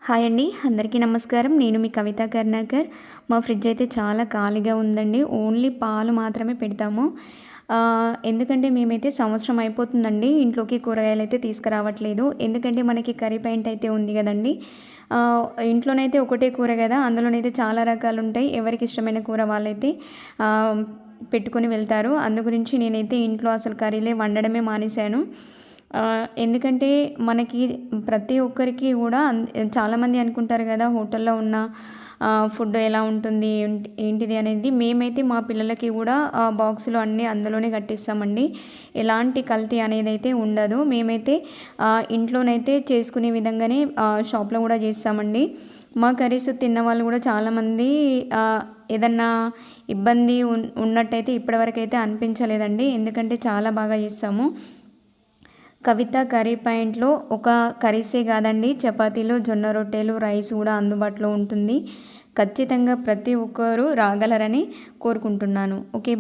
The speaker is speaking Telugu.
హాయ్ అండి, అందరికీ నమస్కారం. నేను మీ కవిత కర్ణాకర్. మా ఫ్రిడ్జ్ అయితే చాలా ఖాళీగా ఉందండి. ఓన్లీ పాలు మాత్రమే పెడతాము. ఎందుకంటే మేమైతే సంవత్సరం అయిపోతుందండి ఇంట్లోకి కూరగాయలైతే తీసుకురావట్లేదు. ఎందుకంటే మనకి కర్రీ పాయింట్ అయితే ఉంది గదండీ. ఇంట్లోనైతే ఒకటే కూర గదా! అందులోనైతే చాలా రకాలుంటాయి. ఎవరికి ఇష్టమైన కూర వాళ్ళైతే ఆహ్, పెట్టుకొని వెళ్తారు. అందు గురించి నేనైతే ఇంట్లో అసలు కర్రీలే వండడమే మానేశాను. ఎందుకంటే మనకి ప్రతి ఒక్కరికి గూడా చాలామంది అనుకుంటారు గదా! హోటల్‌లో ఉన్న ఫుడ్ ఎలా ఉంటుంది, ఏంటిది అనేది. మేమైతే మా పిల్లలకి గూడా బాక్స్‌లో అన్నీ అందులోనే కట్టిస్తామండి. ఎలాంటి కల్తీ అనేదైతే ఉండదు. మేమైతే ఇంట్లోనైతే చేసుకునే విధంగానే షాప్‌లో గూడా చేస్తామండి. మా కర్రీస్ తిన్న వాళ్ళు గూడా చాలామంది ఏదన్నా ఇబ్బంది ఉన్నట్టయితే ఇప్పటివరకైతే అనిపించలేదండి. ఎందుకంటే చాలా బాగా చేస్తాము. కవిత కర్రీ పాయింట్‌లో ఒక కర్రీసే కాదండి, చపాతీలు, జొన్న రొట్టెలు, రైస్ కూడా అందుబాటులో ఉంటుంది. ఖచ్చితంగా ప్రతి ఒక్కరు రాగలరని కోరుకుంటున్నాను. ఓకే.